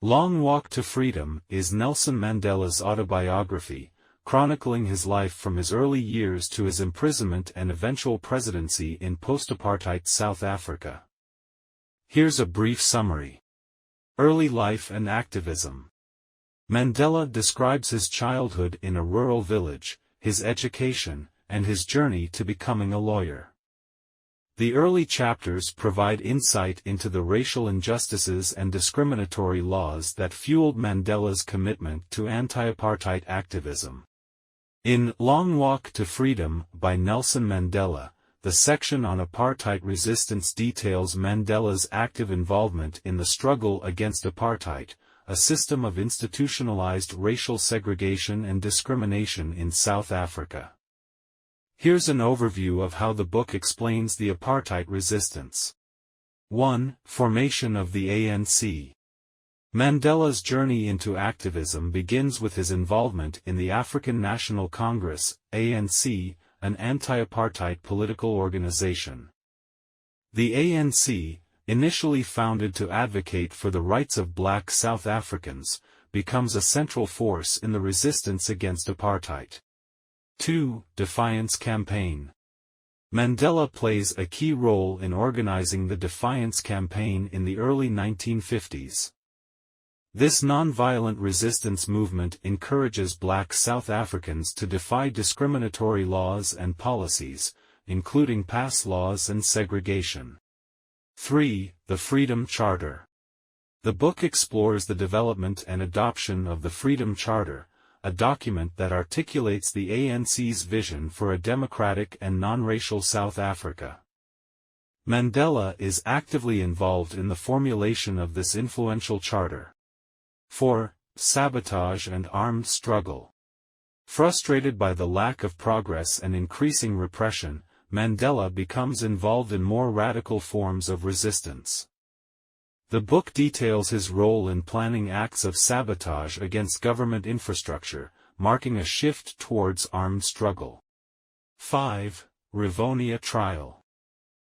Long Walk to Freedom is Nelson Mandela's autobiography, chronicling his life from his early years to his imprisonment and eventual presidency in post-apartheid South Africa. Here's a brief summary. Early life and activism. Mandela describes his childhood in a rural village, his education, and his journey to becoming a lawyer. The early chapters provide insight into the racial injustices and discriminatory laws that fueled Mandela's commitment to anti-apartheid activism. In Long Walk to Freedom by Nelson Mandela, the section on apartheid resistance details Mandela's active involvement in the struggle against apartheid, a system of institutionalized racial segregation and discrimination in South Africa. Here's an overview of how the book explains the apartheid resistance. 1. Formation of the ANC. Mandela's journey into activism begins with his involvement in the African National Congress, ANC, an anti-apartheid political organization. The ANC, initially founded to advocate for the rights of black South Africans, becomes a central force in the resistance against apartheid. 2. Defiance Campaign. Mandela plays a key role in organizing the Defiance Campaign in the early 1950s. This nonviolent resistance movement encourages black South Africans to defy discriminatory laws and policies, including pass laws and segregation. 3. The Freedom Charter. The book explores the development and adoption of the Freedom Charter, a document that articulates the ANC's vision for a democratic and non-racial South Africa. Mandela is actively involved in the formulation of this influential charter. 4. Sabotage and armed struggle. Frustrated by the lack of progress and increasing repression, Mandela becomes involved in more radical forms of resistance. The book details his role in planning acts of sabotage against government infrastructure, marking a shift towards armed struggle. 5. Rivonia Trial.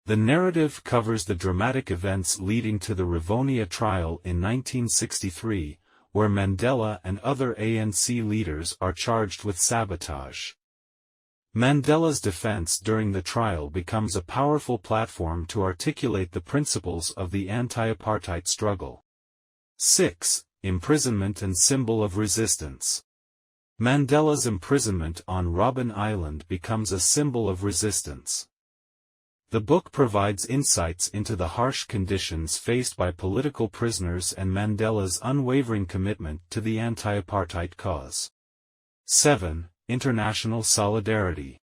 The narrative covers the dramatic events leading to the Rivonia Trial in 1963, where Mandela and other ANC leaders are charged with sabotage. Mandela's defense during the trial becomes a powerful platform to articulate the principles of the anti-apartheid struggle. 6. Imprisonment and symbol of resistance. Mandela's imprisonment on Robben Island becomes a symbol of resistance. The book provides insights into the harsh conditions faced by political prisoners and Mandela's unwavering commitment to the anti-apartheid cause. 7. International solidarity.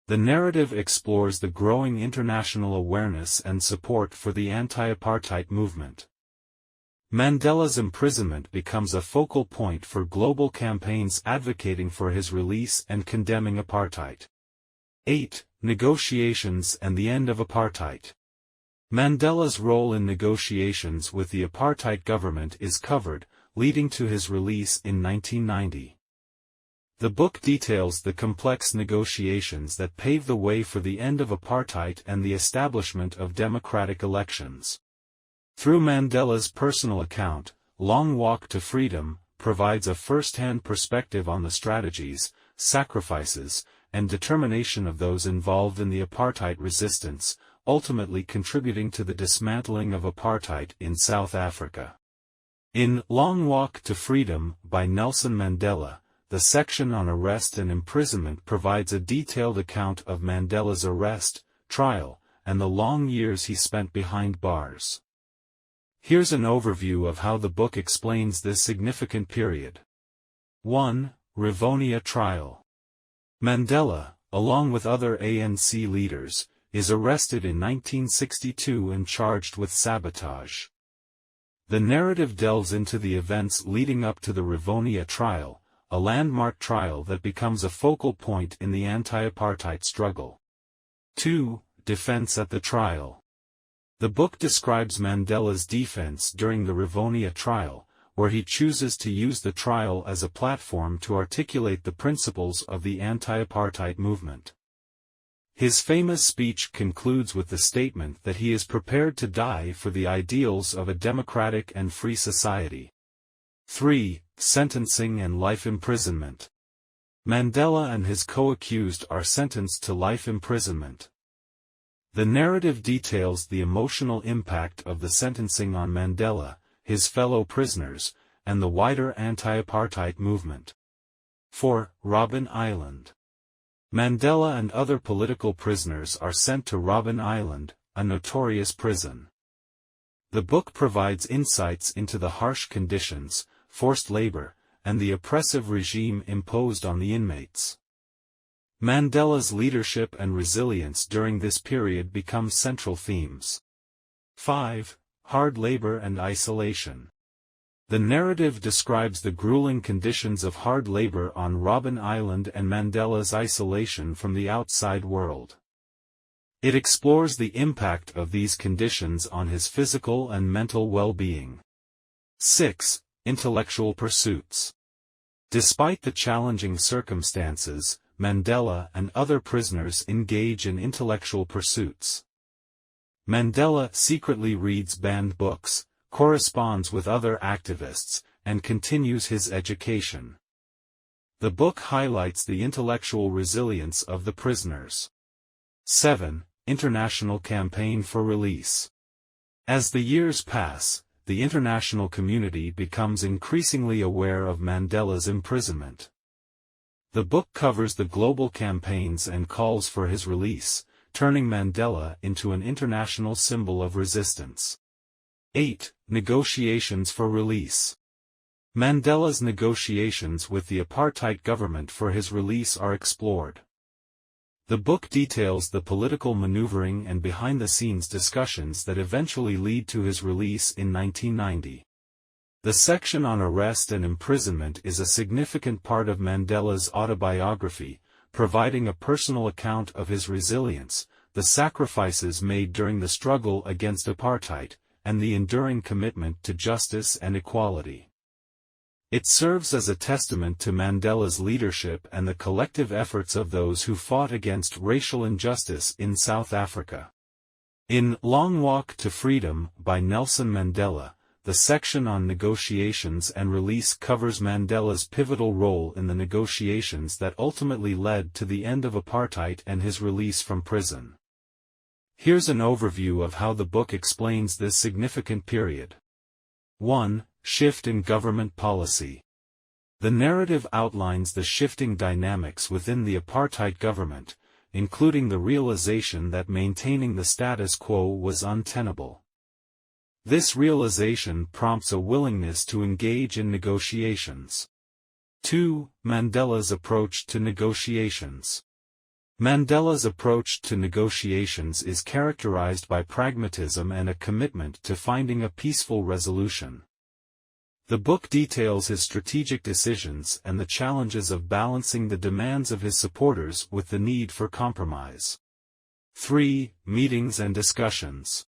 The narrative explores the growing international awareness and support for the anti-apartheid movement. Mandela's imprisonment becomes a focal point for global campaigns advocating for his release and condemning apartheid. 8. Negotiations and the end of apartheid. Mandela's role in negotiations with the apartheid government is covered, leading to his release in 1990. The book details the complex negotiations that pave the way for the end of apartheid and the establishment of democratic elections. Through Mandela's personal account, Long Walk to Freedom provides a first-hand perspective on the strategies, sacrifices, and determination of those involved in the apartheid resistance, ultimately contributing to the dismantling of apartheid in South Africa. In Long Walk to Freedom by Nelson Mandela, the section on arrest and imprisonment provides a detailed account of Mandela's arrest, trial, and the long years he spent behind bars. Here's an overview of how the book explains this significant period. 1. Rivonia Trial. Mandela, along with other ANC leaders, is arrested in 1962 and charged with sabotage. The narrative delves into the events leading up to the Rivonia Trial, a landmark trial that becomes a focal point in the anti-apartheid struggle. 2. Defense at the trial. The book describes Mandela's defense during the Rivonia trial, where he chooses to use the trial as a platform to articulate the principles of the anti-apartheid movement. His famous speech concludes with the statement that he is prepared to die for the ideals of a democratic and free society. 3. Sentencing and life imprisonment. Mandela and his co-accused are sentenced to life imprisonment. The narrative details the emotional impact of the sentencing on Mandela, his fellow prisoners, and the wider anti-apartheid movement. 4. Robben Island. Mandela and other political prisoners are sent to Robben Island, a notorious prison. The book provides insights into the harsh conditions, forced labor, and the oppressive regime imposed on the inmates. Mandela's leadership and resilience during this period become central themes. 5. Hard labor and isolation. The narrative describes the grueling conditions of hard labor on Robben Island and Mandela's isolation from the outside world. It explores the impact of these conditions on his physical and mental well-being. 6. Intellectual pursuits. Despite the challenging circumstances, Mandela and other prisoners engage in intellectual pursuits. Mandela secretly reads banned books, corresponds with other activists, and continues his education. The book highlights the intellectual resilience of the prisoners. 7. International campaign for release. As the years pass, the international community becomes increasingly aware of Mandela's imprisonment. The book covers the global campaigns and calls for his release, turning Mandela into an international symbol of resistance. 8. Negotiations for release. Mandela's negotiations with the apartheid government for his release are explored. The book details the political maneuvering and behind-the-scenes discussions that eventually lead to his release in 1990. The section on arrest and imprisonment is a significant part of Mandela's autobiography, providing a personal account of his resilience, the sacrifices made during the struggle against apartheid, and the enduring commitment to justice and equality. It serves as a testament to Mandela's leadership and the collective efforts of those who fought against racial injustice in South Africa. In Long Walk to Freedom by Nelson Mandela, the section on negotiations and release covers Mandela's pivotal role in the negotiations that ultimately led to the end of apartheid and his release from prison. Here's an overview of how the book explains this significant period. 1. Shift in government policy. The narrative outlines the shifting dynamics within the apartheid government, including the realization that maintaining the status quo was untenable. This realization prompts a willingness to engage in negotiations. 2. Mandela's approach to negotiations. Mandela's approach to negotiations is characterized by pragmatism and a commitment to finding a peaceful resolution. The book details his strategic decisions and the challenges of balancing the demands of his supporters with the need for compromise. 3. Meetings and discussions.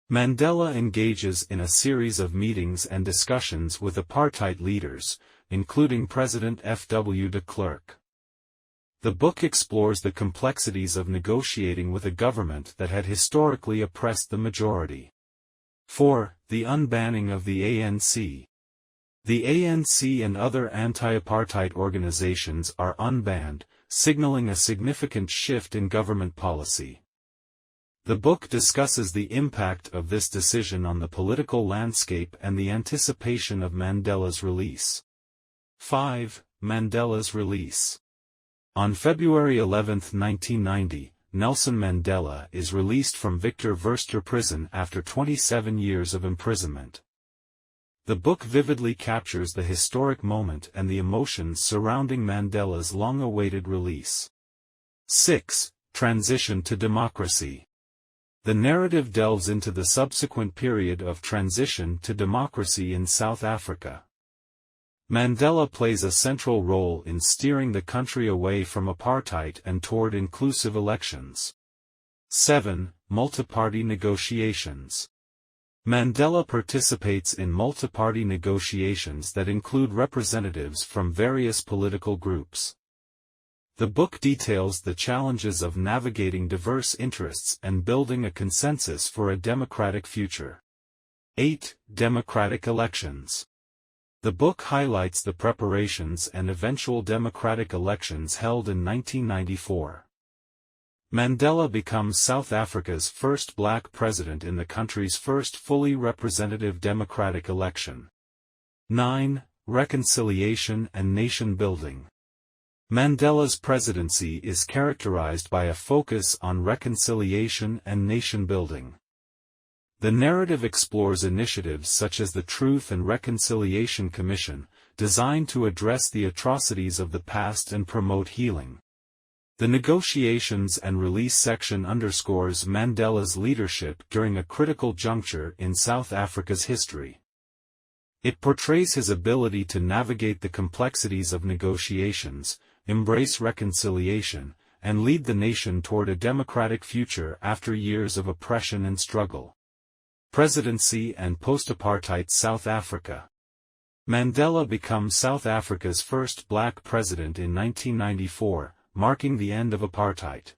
Mandela engages in a series of meetings and discussions with apartheid leaders, including President F.W. de Klerk. The book explores the complexities of negotiating with a government that had historically oppressed the majority. 4. The unbanning of the ANC. The ANC and other anti-apartheid organizations are unbanned, signaling a significant shift in government policy. The book discusses the impact of this decision on the political landscape and the anticipation of Mandela's release. 5. Mandela's release. On February 11, 1990, Nelson Mandela is released from Victor Verster prison after 27 years of imprisonment. The book vividly captures the historic moment and the emotions surrounding Mandela's long-awaited release. 6. Transition to democracy. The narrative delves into the subsequent period of transition to democracy in South Africa. Mandela plays a central role in steering the country away from apartheid and toward inclusive elections. 7. Multi-party negotiations. Mandela participates in multi-party negotiations that include representatives from various political groups. The book details the challenges of navigating diverse interests and building a consensus for a democratic future. 8. Democratic elections. The book highlights the preparations and eventual democratic elections held in 1994. Mandela becomes South Africa's first black president in the country's first fully representative democratic election. 9. Reconciliation and nation building. Mandela's presidency is characterized by a focus on reconciliation and nation building. The narrative explores initiatives such as the Truth and Reconciliation Commission, designed to address the atrocities of the past and promote healing. The negotiations and release section underscores Mandela's leadership during a critical juncture in South Africa's history. It portrays his ability to navigate the complexities of negotiations, embrace reconciliation, and lead the nation toward a democratic future after years of oppression and struggle. Presidency and post-apartheid South Africa. Mandela becomes South Africa's first black president in 1994, marking the end of apartheid.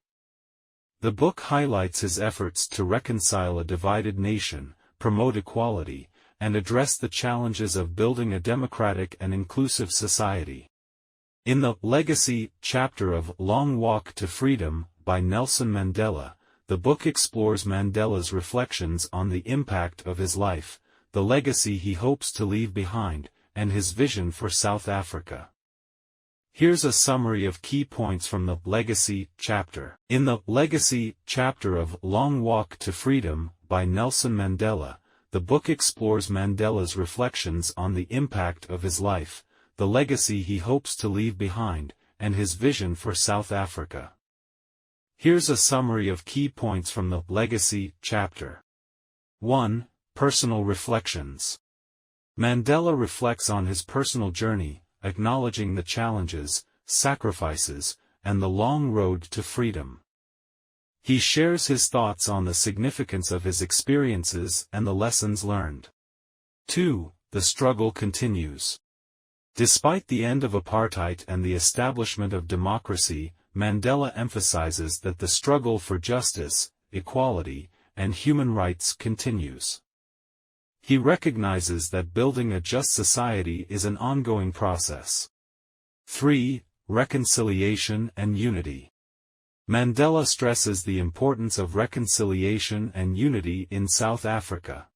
The book highlights his efforts to reconcile a divided nation, promote equality, and address the challenges of building a democratic and inclusive society. In the Legacy chapter of Long Walk to Freedom by Nelson Mandela, the book explores Mandela's reflections on the impact of his life, the legacy he hopes to leave behind, and his vision for South Africa. Here's a summary of key points from the Legacy chapter. In the Legacy chapter of Long Walk to Freedom by Nelson Mandela, the book explores Mandela's reflections on the impact of his life, the legacy he hopes to leave behind, and his vision for South Africa. Here's a summary of key points from the Legacy chapter. 1. Personal reflections. Mandela reflects on his personal journey, acknowledging the challenges, sacrifices, and the long road to freedom. He shares his thoughts on the significance of his experiences and the lessons learned. 2. The struggle continues. Despite the end of apartheid and the establishment of democracy, Mandela emphasizes that the struggle for justice, equality, and human rights continues. He recognizes that building a just society is an ongoing process. 3. Reconciliation and unity. Mandela stresses the importance of reconciliation and unity in South Africa.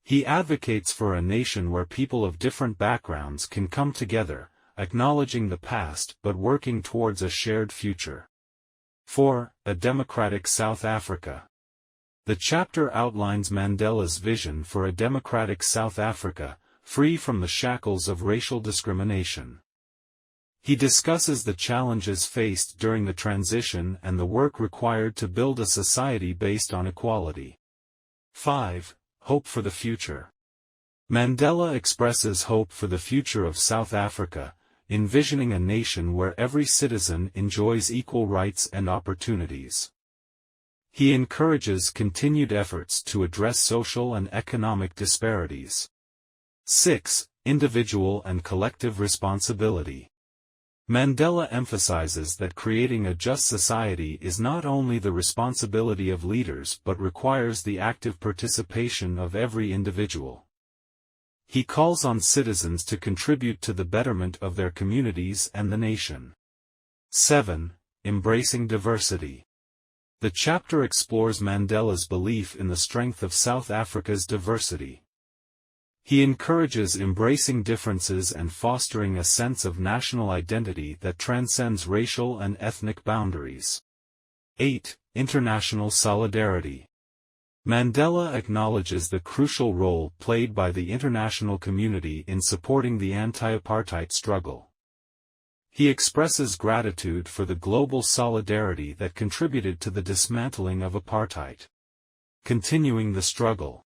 He advocates for a nation where people of different backgrounds can come together, acknowledging the past but working towards a shared future. 4. A democratic South Africa. The chapter outlines Mandela's vision for a democratic South Africa, free from the shackles of racial discrimination. He discusses the challenges faced during the transition and the work required to build a society based on equality. 5. Hope for the future. Mandela expresses hope for the future of South Africa, envisioning a nation where every citizen enjoys equal rights and opportunities. He encourages continued efforts to address social and economic disparities. 6. Individual and collective responsibility. Mandela emphasizes that creating a just society is not only the responsibility of leaders but requires the active participation of every individual. He calls on citizens to contribute to the betterment of their communities and the nation. 7. Embracing diversity. The chapter explores Mandela's belief in the strength of South Africa's diversity. He encourages embracing differences and fostering a sense of national identity that transcends racial and ethnic boundaries. 8. International solidarity. Mandela acknowledges the crucial role played by the international community in supporting the anti-apartheid struggle. He expresses gratitude for the global solidarity that contributed to the dismantling of apartheid. Continuing the struggle.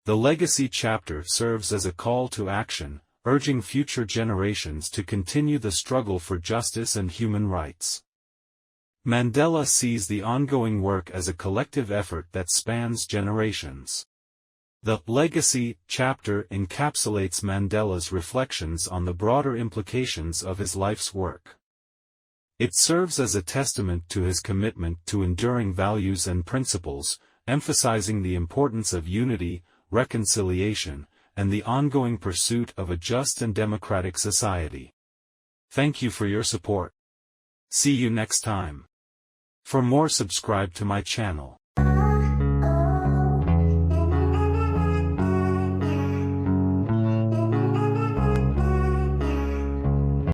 The Legacy chapter serves as a call to action, urging future generations to continue the struggle for justice and human rights. Mandela sees the ongoing work as a collective effort that spans generations. The Legacy chapter encapsulates Mandela's reflections on the broader implications of his life's work. It serves as a testament to his commitment to enduring values and principles, emphasizing the importance of unity, reconciliation, and the ongoing pursuit of a just and democratic society. Thank you for your support. See you next time. For more, subscribe to my channel.